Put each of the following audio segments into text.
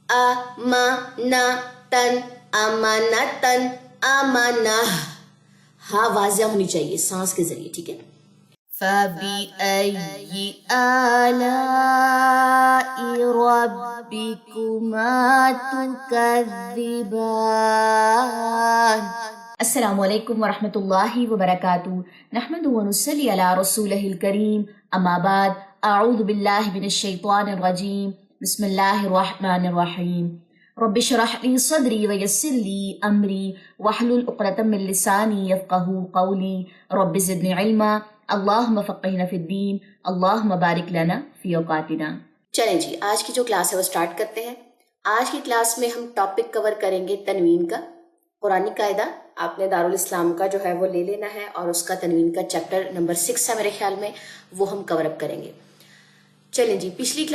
امانتن امانتن امانہ، ہاں واضح ہونی چاہیے سانس کے ذریعے، ٹھیک ہے. فَبِأَيِّ آلَاءِ رَبِّكُمَا تُكَذِّبَانِ. السلام علیکم ورحمۃ اللہ وبرکاتہ. نحمده ونصلی علی رسولہ الکریم، اما بعد، اعوذ باللہ من الشیطان الرجیم، بسم اللہ الرحمن الرحیم. رب اشرح لی صدری ویسر لی امری واحلل عقدۃ من لسانی یفقہوا قولی. رب زدنی علما، اللہم فقہنا فی الدین، اللہم بارک لنا فی اوقاتنا. چلیں جی، آج کی جو کلاس ہے وہ سٹارٹ کرتے ہیں. آج کی کلاس میں ہم ٹاپک کور کریں گے تنوین کا. قرآنی قاعدہ آپ نے دارالاسلام کا جو ہے وہ لے لینا ہے، اور اس کا تنوین کا چیپٹر نمبر 6 ہے میرے خیال میں، وہ ہم کور اپ کریں گے. چلیں جی، پچھلی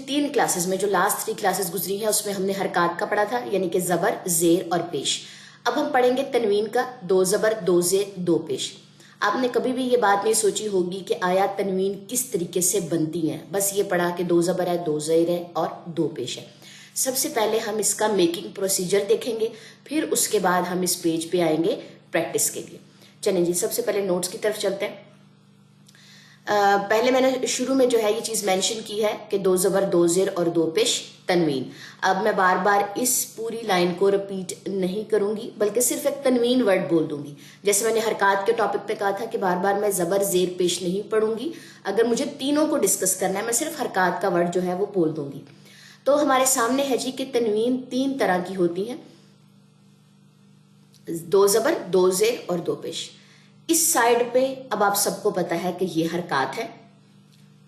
3 کلاسز میں جو لاسٹ 3 کلاسز گزری ہیں اس میں ہم نے حرکات کا پڑھا تھا، یعنی کہ زبر، زیر اور پیش. اب ہم پڑھیں گے تنوین کا، 2 زبر 2 زیر 2 پیش. آپ نے کبھی بھی یہ بات نہیں سوچی ہوگی کہ آیا تنوین کس طریقے سے بنتی ہیں، بس یہ پڑھا کہ 2 زبر ہے 2 زیر ہے اور 2 پیش ہے. سب سے پہلے ہم اس کا میکنگ پروسیجر دیکھیں گے، پھر اس کے بعد ہم اس پیج پہ آئیں گے پریکٹس کے لیے. چلیں جی، سب سے پہلے نوٹس کی طرف چلتے ہیں. پہلے میں نے شروع میں جو ہے یہ چیز مینشن کی ہے کہ 2 زبر 2 زیر اور 2 پیش تنوین. اب میں بار بار اس پوری لائن کو رپیٹ نہیں کروں گی، بلکہ صرف ایک تنوین ورڈ بول دوں گی. جیسے میں نے حرکات کے ٹاپک پہ کہا تھا کہ بار بار میں زبر زیر پیش نہیں پڑھوں گی، اگر مجھے تینوں کو ڈسکس کرنا ہے میں صرف حرکات کا ورڈ جو ہے وہ بول دوں گی. تو ہمارے سامنے ہے جی کہ تنوین 3 طرح کی ہوتی ہیں، 2 زبر 2 زیر اور 2 پیش. اس سائیڈ پہ اب آپ سب کو پتا ہے کہ یہ حرکات ہے،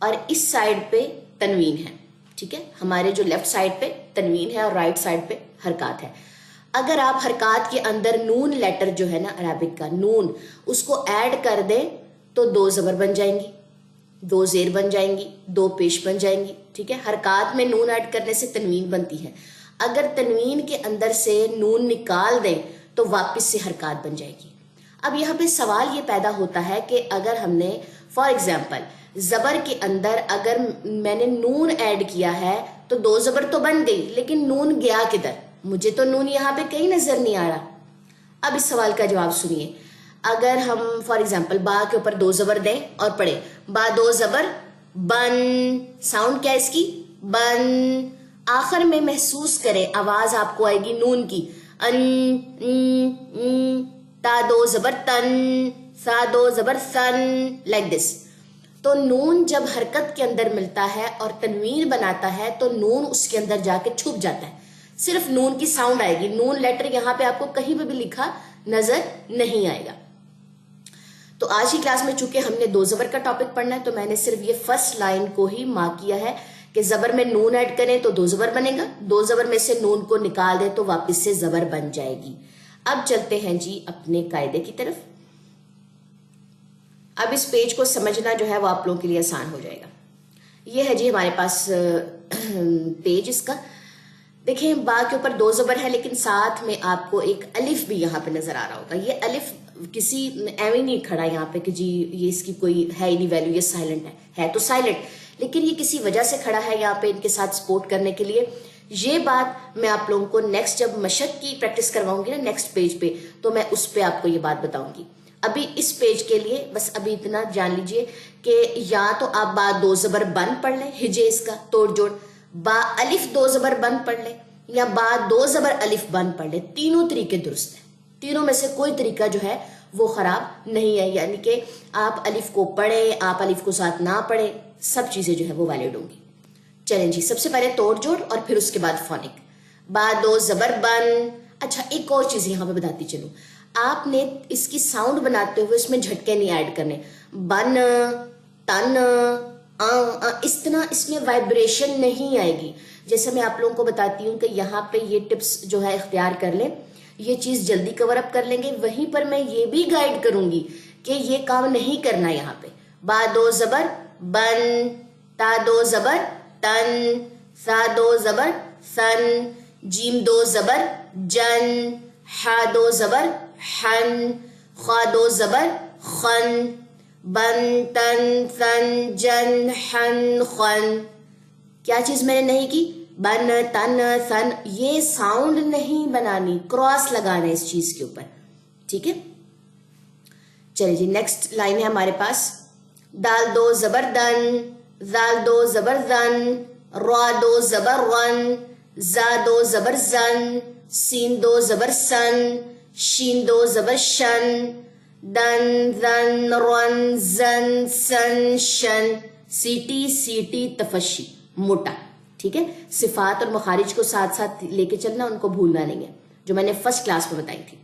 اور اس سائیڈ پہ تنوین ہے. ٹھیک ہے، ہمارے جو لیفٹ سائیڈ پہ تنوین ہے اور رائٹ سائیڈ پہ حرکات ہے. اگر آپ حرکات کے اندر نون لیٹر جو ہے نا عربک کا نون، اس کو ایڈ کر دیں تو 2 زبر بن جائیں گی، 2 زیر بن جائیں گی، 2 پیش بن جائیں گی. ٹھیک ہے، حرکات میں نون ایڈ کرنے سے تنوین بنتی ہے. اگر تنوین کے اندر سے نون نکال دیں تو واپس سے حرکات بن جائے گی. اب یہاں پہ سوال یہ پیدا ہوتا ہے کہ اگر ہم نے فار ایگزامپل زبر کے اندر اگر میں نے نون ایڈ کیا ہے تو 2 زبر تو بن گئی، لیکن نون گیا کدھر؟ مجھے تو نون یہاں پہ کہیں نظر نہیں آ رہا. اب اس سوال کا جواب سنیے. اگر ہم فار ایگزامپل با کے اوپر 2 زبر دیں اور پڑھیں با 2 زبر بن، ساؤنڈ کیا اس کی؟ بن. آخر میں محسوس کریں آواز آپ کو آئے گی نون کی، ان تا 2 زبر تن، سا 2 زبر سن، لائک دس. تو نون جب حرکت کے اندر ملتا ہے اور تنوین بناتا ہے تو نون اس کے اندر جا کے چھپ جاتا ہے، صرف نون کی ساؤنڈ آئے گی. نون لیٹر یہاں پہ آپ کو کہیں پہ بھی لکھا نظر نہیں آئے گا. تو آج کی کلاس میں چونکہ ہم نے 2 زبر کا ٹاپک پڑھنا ہے تو میں نے صرف یہ فرسٹ لائن کو ہی مارک کیا ہے کہ زبر میں نون ایڈ کریں تو 2 زبر بنے گا، 2 زبر میں سے نون کو نکال دیں تو واپس سے زبر بن جائے گی. اب چلتے ہیں جی اپنے قاعدے کی طرف. اب اس پیج کو سمجھنا جو ہے وہ آپ لوگوں کے لیے آسان ہو جائے گا. یہ ہے جی ہمارے پاس پیج. اس کا دیکھیں با کے اوپر 2 زبر ہے، لیکن ساتھ میں آپ کو ایک الف بھی یہاں پہ نظر آ رہا ہوگا. یہ الف کسی ایویں نہیں کھڑا یہاں پہ کہ جی یہ اس کی کوئی ہے ہی نہیں ویلیو، یہ سائلنٹ ہے تو سائلنٹ، لیکن یہ کسی وجہ سے کھڑا ہے یہاں پہ ان کے ساتھ سپورٹ کرنے کے لیے. یہ بات میں آپ لوگوں کو نیکسٹ جب مشق کی پریکٹس کرواؤں گی نا نیکسٹ پیج پہ، تو میں اس پہ آپ کو یہ بات بتاؤں گی. ابھی اس پیج کے لیے بس ابھی اتنا جان لیجئے کہ یا تو آپ با 2 زبر بند پڑھ لیں، ہجے اس کا توڑ جوڑ، با الف 2 زبر بند پڑھ لیں، یا با 2 زبر الف بند پڑھ لیں. تینوں طریقے درست ہیں، تینوں میں سے کوئی طریقہ جو ہے وہ خراب نہیں ہے. یعنی کہ آپ الف کو پڑھیں، آپ الف کو ساتھ نہ پڑھیں، سب چیزیں جو ہے وہ ویلڈ ہوں گی. چلیں جی، سب سے پہلے توڑ جوڑ اور پھر اس کے بعد فونک. با 2 زبر بن. اچھا ایک اور چیز یہاں پہ بتاتی چلوں، آپ نے اس کی ساؤنڈ بناتے ہوئے اس میں جھٹکے نہیں ایڈ کرنے. بن، تن، اس طرح اس میں وائبریشن نہیں آئے گی. جیسے میں آپ لوگوں کو بتاتی ہوں کہ یہاں پہ یہ ٹپس جو ہے اختیار کر لیں، یہ چیز جلدی کور اپ کر لیں گے. وہیں پر میں یہ بھی گائیڈ کروں گی کہ یہ کام نہیں کرنا. یہاں پہ با 2 زبر بن، تا 2 زبر تن، سا 2 زبر سن، جیم 2 زبر جن، ہا 2 زبر حن، خا 2 زبر خن، بن تن سن جن حن خن. کیا چیز میں نے نہیں کی؟ بن تن ثن، یہ ساؤنڈ نہیں بنانی، کراس لگانا ہے اس چیز کے اوپر، ٹھیک ہے. چلیے جی نیکسٹ لائن ہے ہمارے پاس. دال دو زبر دن، زال دو زبر زن، را دو زبر رن، زا دو زبر زن، سین دو زبر سن، شین دو زبر شن، دن زن رن زن سن شن. سیٹی سیٹی تفشی، موٹا، ٹھیک ہے. صفات اور مخارج کو ساتھ ساتھ لے کے چلنا، ان کو بھولنا نہیں ہے، جو میں نے فرسٹ کلاس میں بتائی تھی.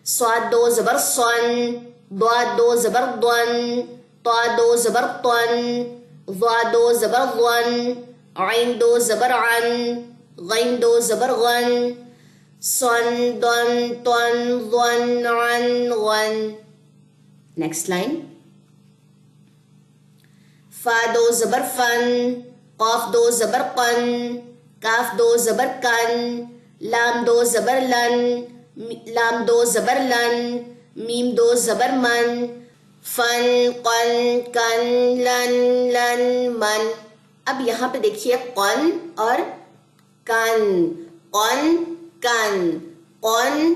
سواد دو زبر سون، ضاد دو زبر ضن، طا دو زبر طن، ظا دو زبر ظن، عین دو زبر عن، غین دو زبر غن، صن دن طن ظن عن غن. Next line. فا دو زبر فن، قاف دو زبر قن، کاف دو زبر کن، لام دو زبر لن، لام دو زبر لن، میم دو زبر من، فن قن کن لن لن من. اب یہاں پہ دیکھیے قن اور کن، قن کن، قن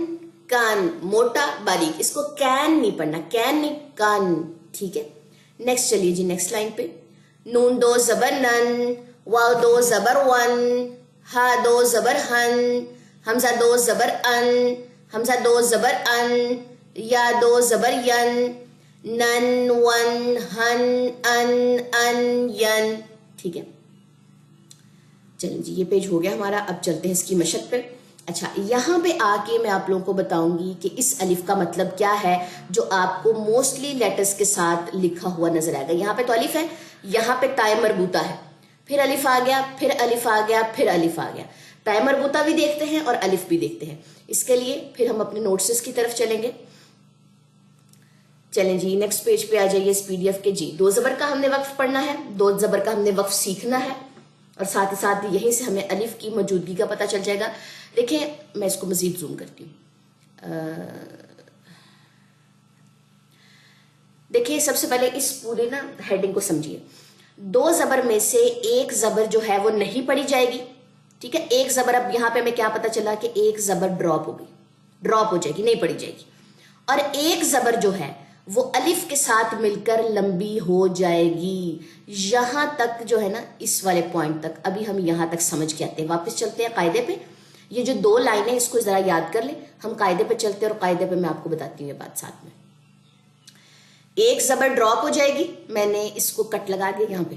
کن، موٹا باریک، اس کو کین نہیں پڑھنا، کین نہیں، کن، ٹھیک ہے. نیکسٹ چلیے جی نیکسٹ لائن پہ. نون دو زبر نن، واو دو زبر ون، ہا دو زبر ہن، حمزہ دو زبر ان، حمزہ دو زبر ان، یا دو زبر ین، نن ون ہن ان ین، ٹھیک ہے. چلیں جی یہ پیج ہو گیا ہمارا. اب چلتے ہیں اس کی مشق پہ. اچھا یہاں پہ آ کے میں آپ لوگوں کو بتاؤں گی کہ اس الف کا مطلب کیا ہے، جو آپ کو موسٹلی لیٹرز کے ساتھ لکھا ہوا نظر آئے گا. یہاں پہ تو الف ہے، یہاں پہ تائے مربوطہ ہے، پھر الف آ گیا، پھر الف آ گیا، پھر الف آ گیا. تائے مربوطہ بھی دیکھتے ہیں اور الف بھی دیکھتے ہیں. اس کے لیے پھر ہم اپنے نوٹس کی طرف چلیں گے. چلیں جی نیکسٹ پیج پہ آ جائیے اس پی ڈی ایف کے. جی دو زبر کا ہم نے وقف پڑھنا ہے، دو زبر کا ہم نے وقف سیکھنا ہے، اور ساتھ ہی ساتھ یہیں سے ہمیں الف کی موجودگی کا پتہ چل جائے گا. دیکھیں میں اس کو مزید زوم کرتی ہوں. دیکھیں سب سے پہلے اس پورے نا ہیڈنگ کو سمجھیے. دو زبر میں سے ایک زبر جو ہے وہ نہیں پڑھی جائے گی، ٹھیک ہے. ایک زبر، اب یہاں پہ ہمیں کیا پتا چلا کہ ایک زبر ڈراپ ہو گئی، ڈراپ ہو جائے گی، نہیں پڑھی جائے گی. اور ایک زبر جو ہے وہ الف کے ساتھ مل کر لمبی ہو جائے گی. یہاں تک جو ہے نا اس والے پوائنٹ تک ابھی ہم یہاں تک سمجھ کے آتے ہیں. واپس چلتے ہیں قاعدے پہ. یہ جو دو لائنیں اس کو ذرا یاد کر لیں. ہم قاعدے پہ چلتے ہیں اور قاعدے پہ میں آپ کو بتاتی ہوں یہ بات ساتھ میں. ایک زبر ڈراپ ہو جائے گی، میں نے اس کو کٹ لگا دیا یہاں پہ،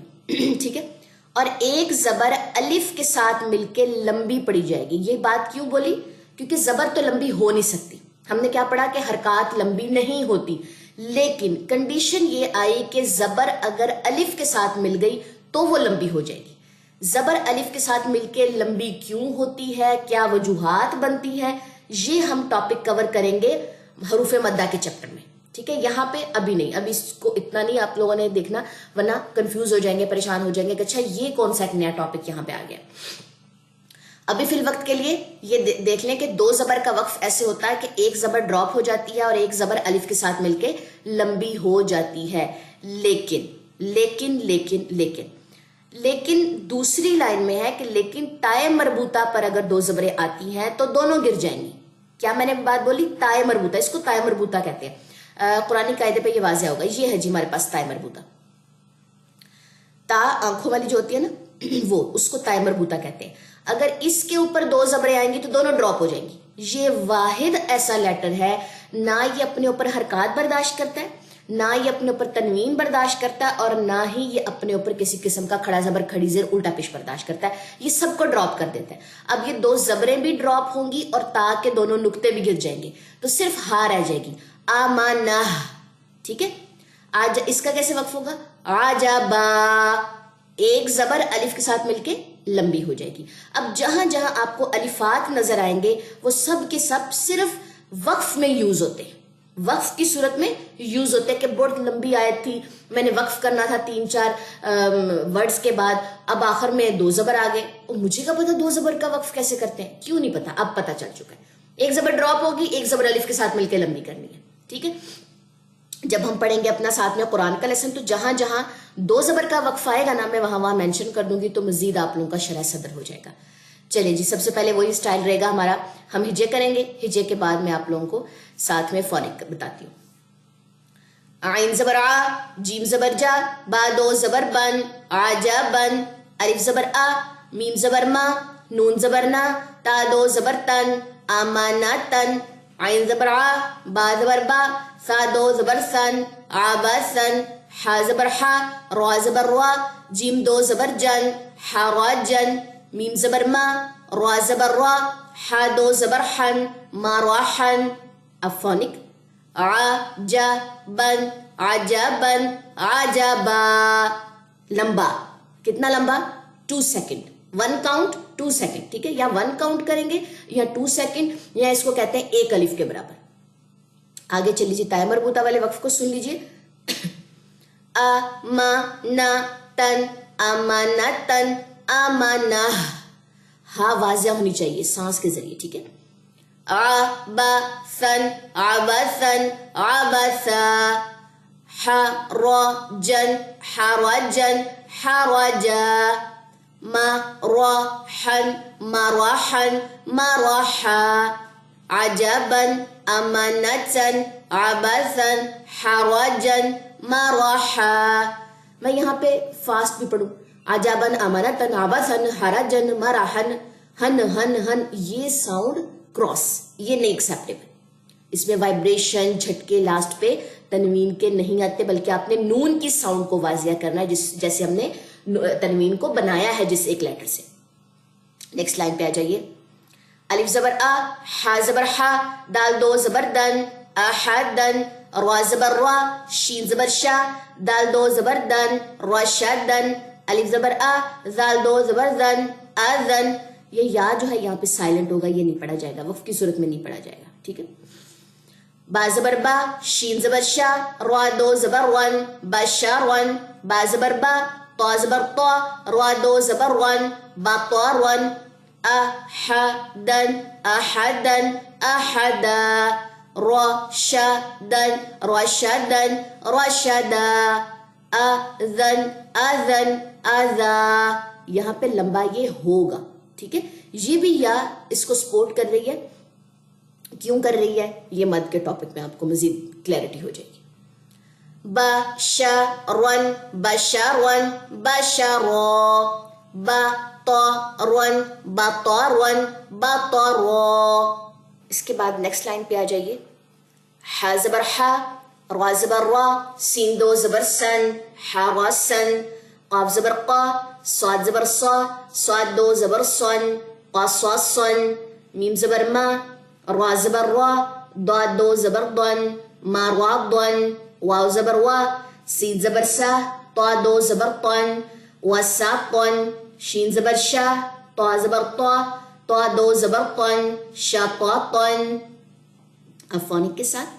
ٹھیک ہے. اور ایک زبر الف کے ساتھ مل کے لمبی پڑی جائے گی. یہ بات کیوں بولی؟ کیونکہ زبر تو لمبی ہو نہیں سکتی. ہم نے کیا پڑھا کہ حرکات لمبی نہیں ہوتی، لیکن کنڈیشن یہ آئی کہ زبر اگر الف کے ساتھ مل گئی تو وہ لمبی ہو جائے گی. زبر الف کے ساتھ مل کے لمبی کیوں ہوتی ہے، کیا وجوہات بنتی ہیں، یہ ہم ٹاپک کور کریں گے حروف مدہ کے چیپٹر میں، ٹھیک ہے. یہاں پہ ابھی نہیں، ابھی اس کو اتنا نہیں آپ لوگوں نے دیکھنا، ورنہ کنفیوز ہو جائیں گے، پریشان ہو جائیں گے کہ اچھا یہ کون سا ایک نیا ٹاپک یہاں پہ آ گیا. ابھی فی الوقت کے لیے یہ دیکھ لیں کہ دو زبر کا وقف ایسے ہوتا ہے کہ ایک زبر ڈراپ ہو جاتی ہے اور ایک زبر الف کے ساتھ مل کے لمبی ہو جاتی ہے. لیکن لیکن لیکن لیکن لیکن دوسری لائن میں ہے کہ لیکن تائے مربوطہ پر اگر دو زبریں آتی ہیں تو دونوں گر جائیں گی. کیا میں نے بات بولی؟ تائے مربوطہ، اس کو تائے مربوطہ کہتے ہیں. قرآنی قاعدے پہ یہ واضح ہوگا. یہ ہے جی ہمارے پاس تائے مربوطہ. تا آنکھوں والی جو ہوتی ہے نا وہ، اس کو تائے مربوطہ کہتے ہیں. اگر اس کے اوپر دو زبریں آئیں گی تو دونوں ڈراپ ہو جائیں گی. یہ واحد ایسا لیٹر ہے نہ یہ اپنے اوپر حرکات برداشت کرتا ہے، نہ یہ اپنے اوپر تنوین برداشت کرتا ہے، اور نہ ہی یہ اپنے اوپر کسی قسم کا کھڑا زبر کھڑی زیر الٹا پیش برداشت کرتا ہے. یہ سب کو ڈراپ کر دیتا ہے. اب یہ دو زبریں بھی ڈراپ ہوں گی اور تا کے دونوں نقطے بھی گر جائیں گے، تو صرف ہا رہ جائے گی. آمانہ، ٹھیک ہے. آج اس کا کیسے وقف ہوگا؟ عجبا، ایک زبر الف کے ساتھ مل کے لمبی ہو جائے گی. اب جہاں جہاں آپ کو الفات نظر آئیں گے وہ سب کے سب صرف وقف میں یوز ہوتے ہیں، وقف کی صورت میں یوز ہوتے ہیں. کہ بہت لمبی آیت تھی، میں نے وقف کرنا تھا 3-4 ورڈز کے بعد، اب آخر میں دو زبر آ گئے. مجھے کیا پتا دو زبر کا وقف کیسے کرتے ہیں؟ کیوں نہیں پتا؟ اب پتا چل چکا ہے. ایک زبر ڈراپ ہوگی، ایک زبر الف کے ساتھ مل کے لمبی کرنی ہے، ٹھیک ہے. جب ہم پڑھیں گے اپنا ساتھ میں قرآن کا لیسن تو جہاں جہاں دو زبر کا وقف آئے گا نا، میں وہاں مینشن کر دوں گی تو مزید آپ لوگوں کا شرح صدر ہو جائے گا. چلیں جی، سب سے پہلے وہی اسٹائل رہے گا ہمارا، ہم ہجے کریں گے، ہجے کے بعد میں آپ لوگوں کو ساتھ میں فونک بتاتی ہوں. عین زبر آ، جیم زبر جا، با دو زبر بن، آجا بن، الف زبر آ، میم زبر ما، نون زبر نا، تا دو زبر تن، آمانا تن. عین زبر آ، با زبر با، سا دو زبر سن، آبا سن. حا زبر حا، را زبر را، جیم دو زبر جن، حارا جن. میم زبر ما، را زبر را، حا دو زبر حن، ما را حن. اب فونک عجبن، عجبن، عجبا. لمبا، کتنا لمبا؟ 2 سیکنڈ. 1 کاؤنٹ 2 سیکنڈ، ٹھیک ہے، یا 1 کاؤنٹ کریں گے یا 2 سیکنڈ، یا اس کو کہتے ہیں ایک الف کے برابر. آگے چل لیجیے، تائے مربوطہ والے وقف کو سن لیجیے. امانتن، امانتن، امانہ. ہاں واضح ہونی چاہیے سانس کے ذریعے، ٹھیک ہے. عبسن، عبسن، عبسا. حرجن، حرجن، حرجا. مراحن، مراحن، مراحا. عجبا، امانتن، عبسن، حرجن، مراحا. میں یہاں پہ فاسٹ بھی پڑھوں. عجبن، امانتن، عبسن، حرجن، مراحن. ہن ہن ہن، یہ ساؤنڈ کراس، یہ نہیں ایکسیپٹیبل. اس میں وائبریشن، جھٹکے لاسٹ پہ تنوین کے نہیں آتے، بلکہ آپ نے نون کی ساؤنڈ کو واضح کرنا ہے، جیسے ہم نے تنوین کو بنایا ہے جس ایک لیٹر سے. نیکسٹ لائن پہ آ جائیے. الف زبر آ، حا زبر حا، دال دو زبر دن، احدن. را زبر را، شین زبر شا، دال دو زبر دن، رشدن. الف زبر آ، زال دو زبر زن، اذن. یہ یا جو ہے یہاں پہ سائلنٹ ہوگا، یہ نہیں پڑھا جائے گا، وقف کی صورت میں نہیں پڑھا جائے گا، ٹھیک ہے. با زبر با، شین زبر شا، را دو زبر ون، بشرن. با زبر با، طا زبر طا، را دو زبر ون، بطرن. احدن، احدن، احدا. رشدن، رشدن، رشدا. اذن، اذن، اذا. یہاں پہ لمبا یہ ہوگا، ٹھیک ہے. یہ بھی یا اس کو سپورٹ کر رہی ہے. کیوں کر رہی ہے یہ مد کے ٹاپک میں آپ کو مزید کلیئرٹی ہو جائے گی. بشرن، بشرن، بشرا. بطرن، بطرن، بطرا. اس کے بعد نیکسٹ لائن پہ آ جائیے. حا زبر حا، را زبر را، سین دو زبر سن، حرسن. قاف زبر قا، صاد زبر صا، صاد دو زبر صن، قصصن. میم زبر ما، را زبر را، ضاد دو زبر ضن، مرضن. واو زبر وا، سین زبر سا، طا دو زبر طن، وسطن. شین زبر شا، طا زبر طا، طا دو زبر طن، شططن. اب فونک کے ساتھ.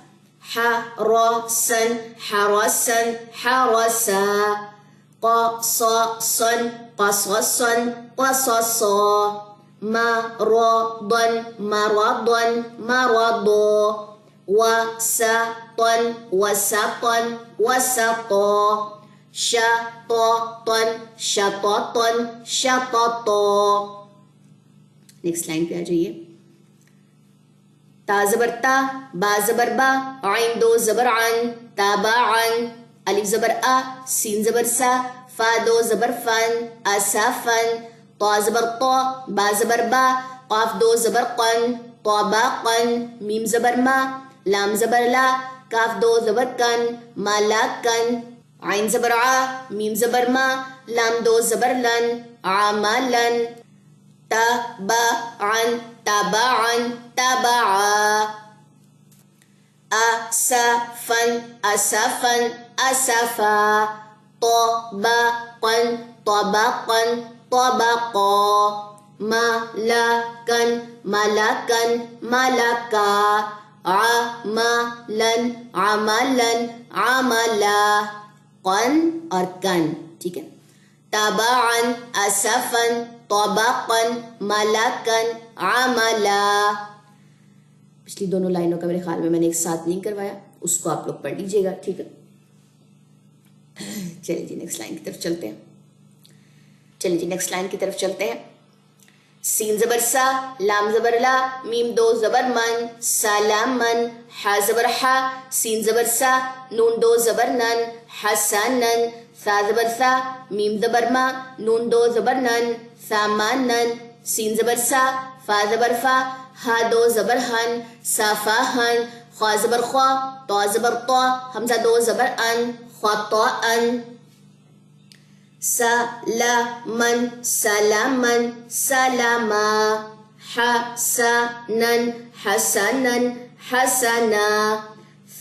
حرسن، حرسن، حرسا. قصصن، قصصن، قصصا. مرضن، مرضن، مرضا. وسطن، وسطن، وسطا. شططن، شططن، شططا. نیکسٹ لائن پہ آ جائیے. تا زبر تا، با زبر با، عین دو زبر عن، تابعن. الف زبر آ، سین زبر سا، فا دو زبر فن، اسفن. طا زبر طا، با زبر با، قاف دو زبر قن، طبقن. میم زبر ما، لام زبر لا، کاف دو زبر کن، ملکن. عین زبر آ، میم زبر ما، لام دو زبر لن، عملن. تبعن، تبعن، تبعا. اسفن، اسفن، اسفا. طبقن، طبقن، طبقا. ملکن، ملکن، ملکا. عملن، عملن، عملا. قن اور کن، ٹھیک ہے. تبعن، اسفن، طبقن، ملکن، عملا. پچھلی دونوں لائنوں کا میرے خیال میں نے ایک ساتھ نہیں کروایا، اس کو آپ لوگ پڑھ لیجیے گا، ٹھیک ہے. چلیے جی نیکسٹ لائن کی طرف چلتے ہیں. چلیے جی نیکسٹ لائن کی طرف چلتے ہیں. سین زبر سا، لام زبر لا، میم دو زبر من، سالامن. ہا زبر ہا، سین زبر سا، نون دو زبر نن، حسنن. ثا زبر ثا، میم زبر ما، نون دو زبر نن، ثامانن. سین زبر سا، فا زبر فا، ہا دو زبر ہن، صافاہن. خوا زبر خوا، طا زبر طا، حمزہ دو زبر ان، خطأن. سلامن، سلامن، سلاما. حسنن، حسنن، حسنا.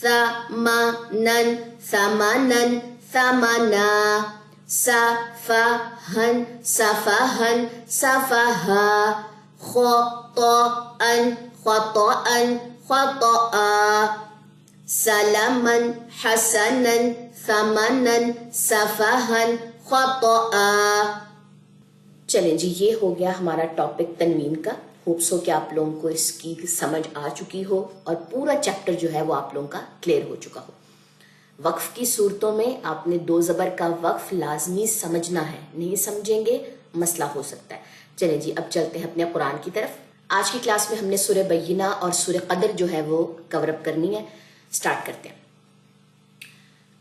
ثمانن، ثمانن، ثمنا. صفاہن، صفاہن، صفاہا. خطأن، خطأن، خطأ. سلامن، حسنن، ثمانن، صفاہن، خطأ. چلیں جی یہ ہو گیا ہمارا ٹاپک تنوین کا. ہوپس ہو کہ آپ لوگوں کو اس کی سمجھ آ چکی ہو اور پورا چیپٹر جو ہے وہ آپ لوگوں کا کلیئر ہو چکا ہو. وقف کی صورتوں میں آپ نے دو زبر کا وقف لازمی سمجھنا ہے، نہیں سمجھیں گے مسئلہ ہو سکتا ہے. چلیں جی اب چلتے ہیں اپنے قرآن کی طرف. آج کی کلاس میں ہم نے سورہ بینہ اور سورہ قدر جو ہے وہ کور اپ کرنی ہے. سٹارٹ کرتے ہیں.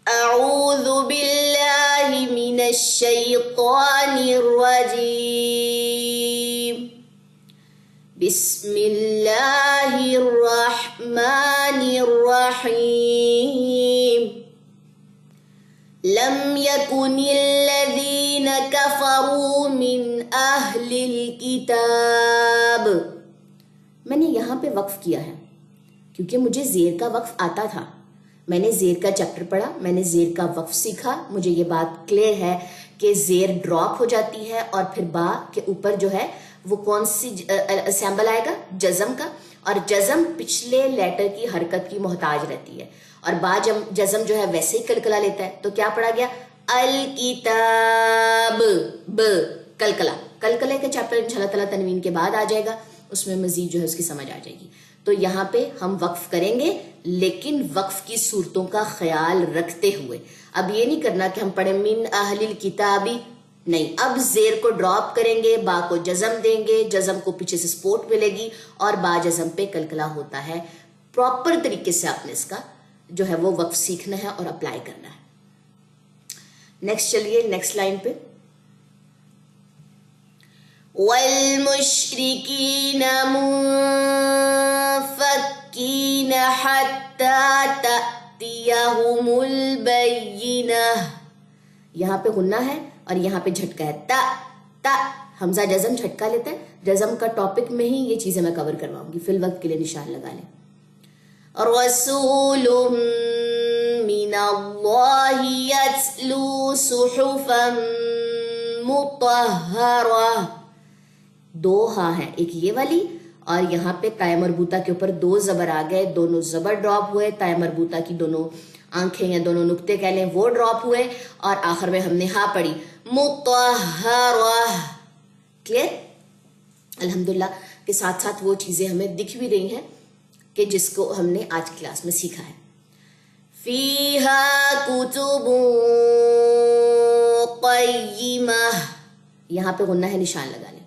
اعوذ باللہ من الشیطان الرجیم. بسم اللہ الرحمن الرحیم. لم یکن الذین کفروا من اہل الکتاب. میں نے یہاں پہ وقف کیا ہے کیونکہ مجھے زیر کا وقف آتا تھا. میں نے زیر کا چیپٹر پڑھا، میں نے زیر کا وقف سیکھا. مجھے یہ بات کلیئر ہے کہ زیر ڈراپ ہو جاتی ہے اور پھر با کے اوپر جو ہے وہ کون سی سیمبل آئے گا؟ جزم کا. اور جزم پچھلے لیٹر کی حرکت کی محتاج رہتی ہے اور با جزم جو ہے ویسے ہی کلکلا لیتا ہے. تو کیا پڑھا گیا؟ الکتاب. ب کلکلا. کلکلے کا چیپٹر انشاءاللہ تعالیٰ تنوین کے بعد آ جائے گا، اس میں مزید جو ہے اس کی سمجھ آ جائے گی. تو یہاں پہ ہم وقف کریں گے لیکن وقف کی صورتوں کا خیال رکھتے ہوئے. اب یہ نہیں کرنا کہ ہم پڑھیں من اہل الکتابی، نہیں. اب زیر کو ڈراپ کریں گے، با کو جزم دیں گے، جزم کو پیچھے سے سپورٹ ملے گی اور با جزم پہ کلکلا ہوتا ہے. پراپر طریقے سے آپ نے اس کا جو ہے وہ وقف سیکھنا ہے اور اپلائی کرنا ہے. نیکسٹ چلیے نیکسٹ لائن پہ. وَالْمُشْرِكِينَ مُنفَكِّينَ حَتَّى تَأْتِيَهُمُ الْبَيِّنَةُ. یہاں پہ غنہ ہے اور یہاں پہ جھٹکا ہے. تا تا حمزہ جزم جھٹکا لیتا ہے. جزم کا ٹاپک میں ہی یہ چیزیں میں کور کرواؤں گی، فی الوقت کے لیے نشان لگا لیں. رسول من اللہ یتلو صحفا مطہرہ. دو ہاں ہیں، ایک یہ والی اور یہاں پہ تائے مربوطہ کے اوپر دو زبر آ گئے، دونوں زبر ڈراپ ہوئے. تائے مربوطہ کی دونوں آنکھیں یا دونوں نقطے کہہ لیں وہ ڈراپ ہوئے اور آخر میں ہم نے ہاں پڑھی مطہرہ. کلیئر؟ الحمدللہ کے ساتھ ساتھ وہ چیزیں ہمیں دکھ بھی رہی ہیں کہ جس کو ہم نے آج کلاس میں سیکھا ہے. فیہا کتب قیمہ. یہاں پہ غنہ ہے، نشان لگا لیں.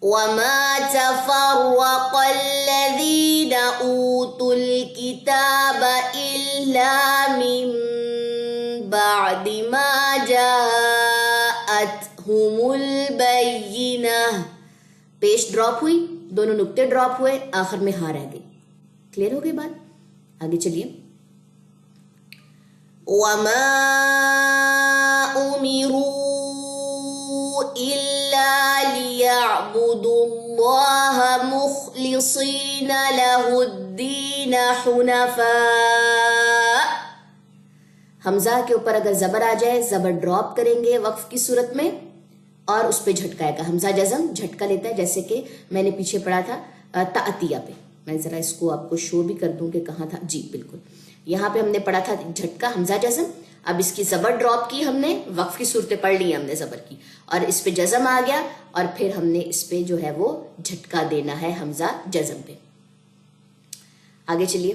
وَمَا تَفَرَّقَ الَّذِينَ أُوتُوا الْكِتَابَ إِلَّا مِن بَعْدِ مَا جَاءَتْهُمُ الْبَيِّنَةُ. پیش ڈراپ ہوئی، دونوں نقطے ڈراپ ہوئے، آخر میں ہاں رہ گئی. کلیئر ہو گئی بات؟ آگے چلیے. وَمَا أُمِرُوا إِلَّا لِيَعْبُدُوا اللَّهَ مُخْلِصِينَ لَهُ الدِّينَ حُنَفَاءَ. حمزہ کے اوپر اگر زبر آ جائے زبر ڈراپ کریں گے وقف کی صورت میں اور اس پہ جھٹکائے گا. حمزہ جزم جھٹکا لیتا ہے، جیسے کہ میں نے پیچھے پڑھا تھا تأتیہ پہ. میں ذرا اس کو آپ کو شو بھی کر دوں کہ کہاں تھا. جی بالکل یہاں پہ ہم نے پڑھا تھا جھٹکا حمزہ جزم. اب اس کی زبر ڈراپ کی ہم نے، وقف کی صورتیں پڑھ لی ہم نے زبر کی اور اس پہ جزم آ گیا اور پھر ہم نے اس پہ جو ہے وہ جھٹکا دینا ہے حمزہ جزم پہ. آگے چلیے.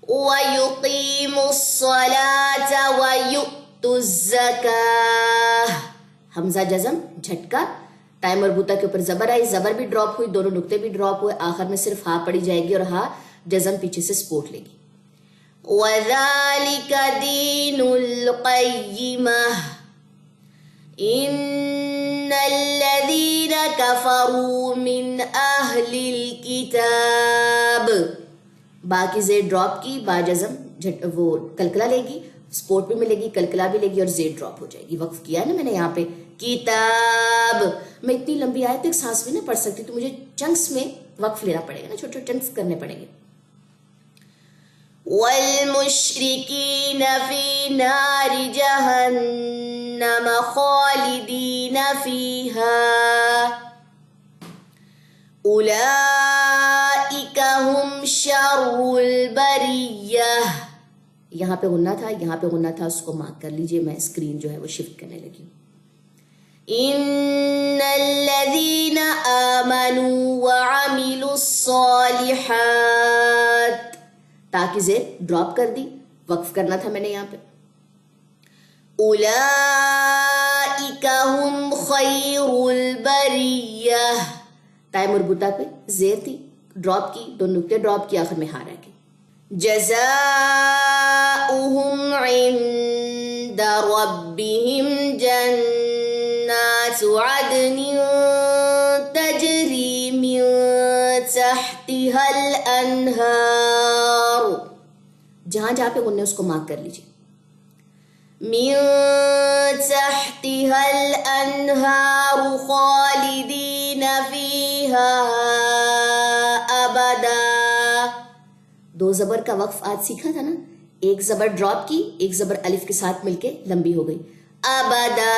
وَيُقِيمُوا الصَّلَاةَ وَيُؤْتُوا الزَّكَاةَ. حمزہ جزم جھٹکا، تائے مربوطہ کے اوپر زبر آئی، زبر بھی ڈراپ ہوئی، دونوں نقطے بھی ڈراپ ہوئے، آخر میں صرف ہا پڑی جائے گی اور ہا جزم پیچھے سے سپورٹ لے گی. وَذَلِكَ دِينُ الْقَيِّمَةِ إِنَّ الَّذِينَ كَفَرُوا مِنْ أَهْلِ الْكِتَابِ. با کی زیر ڈراپ کی، با جزم وہ کلکلا لے گی، سپورٹ بھی ملے گی، کلکلا بھی لے گی اور زیر ڈراپ ہو جائے گی. وقف کیا ہے نا میں نے یہاں پہ کتاب. میں اتنی لمبی آیت ایک سانس میں نہ پڑھ سکتی، تو مجھے چنکس میں وقف لینا پڑے گا نا، چھوٹے چھوٹے چنکس کرنے پڑیں گے. وَالْمُشْرِكِينَ فِي نَارِ جَهَنَّمَ خَالِدِينَ فِيهَا اولئک ہم شر البریہ. یہاں پہ غنہ تھا، یہاں پہ غنہ تھا، اس کو مارک کر لیجئے. میں اسکرین جو ہے وہ شفٹ کرنے لگی. ان الذین آمنوا وعملوا الصالحات. تاکہ زیر ڈراپ کر دی، وقف کرنا تھا میں نے یہاں پہ. اولئک ہم خیر البریہ. تائے مربوطہ پہ زیر تھی، ڈراپ کی، دو نقطے ڈراپ کی، آخر میں ہا رہ گئی. جزاؤہم عند ربہم جنات عدن تجری من تحتها الانہار. جہاں جہاں پہ غنّے اس کو مارک کر لیجیے. من تحتها الانہار خالدین فیہا ابدا. دو زبر کا وقف آج سیکھا تھا نا، ایک زبر ڈراپ کی، ایک زبر الف کے ساتھ مل کے لمبی ہو گئی. ابدا.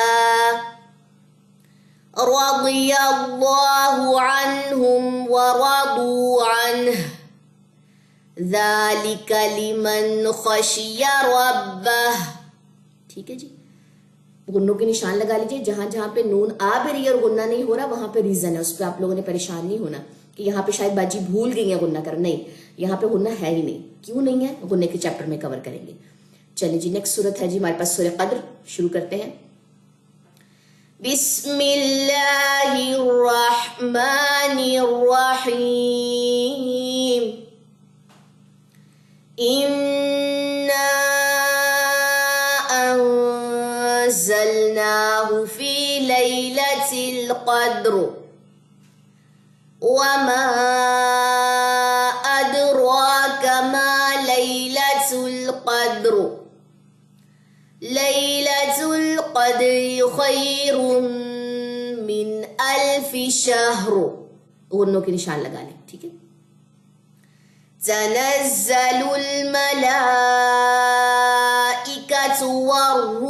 رضی اللہ عنہم ورضوا عنہ ذالک لمن خشی ربہ. ٹھیک ہے جی، غنوں کے نشان لگا لیجئے. جہاں جہاں پہ نون آ بھی رہی ہے اور غنہ نہیں ہو رہا، وہاں پہ ریزن ہے، اس پہ آپ لوگوں نے پریشان نہیں ہونا کہ یہاں پہ شاید باجی بھول گئی ہیں غنہ کر. نہیں، یہاں پہ غنہ ہے ہی نہیں. کیوں نہیں ہے؟ غنہ کے چیپٹر میں کور کریں گے. چلیں جی، نیکسٹ سورت ہے جی ہمارے پاس سورہ قدر. شروع کرتے ہیں. بسم اللہ الرحمن الرحیم. انا انزلناه في ليلة القدر وما أدراك ما ليلة القدر. ليلة القدر خير من 1000 شهر. غنوں کے نشان لگا لیں. ٹھیک ہے. تنزل الملائكة والروح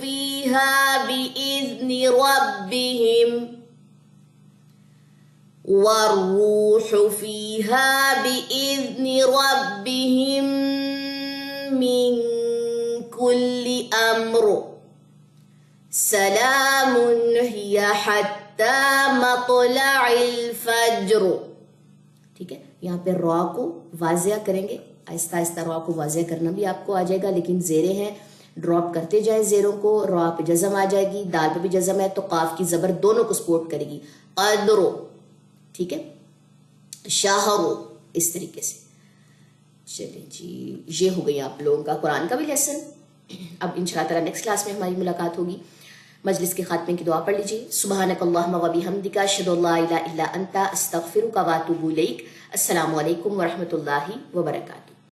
فيها بإذن ربهم من كل أمر سلام هي حتى مطلع الفجر. ٹھیک ہے. یہاں پہ را کو واضح کریں گے، آہستہ آہستہ را کو واضح کرنا بھی آپ کو آ جائے گا، لیکن زیریں ہیں، ڈراپ کرتے جائیں زیروں کو. را پہ جزم آ جائے گی، دال پہ بھی جزم ہے، تو قاف کی زبر دونوں کو سپورٹ کرے گی. قدرو. ٹھیک ہے. شاہرو. اس طریقے سے. چلیں جی، یہ ہو گئی آپ لوگوں کا قرآن کا بھی لیسن. اب انشاءاللہ تعالیٰ نیکسٹ کلاس میں ہماری ملاقات ہوگی. مجلس کے خاتمے کی دعا پڑھ لیجیے. سبحانک اللہم و بحمدک اشہد ان لا الہ الا انت استغفرک و اتوب الیک. السلام علیکم ورحمۃ اللہ وبرکاتہ.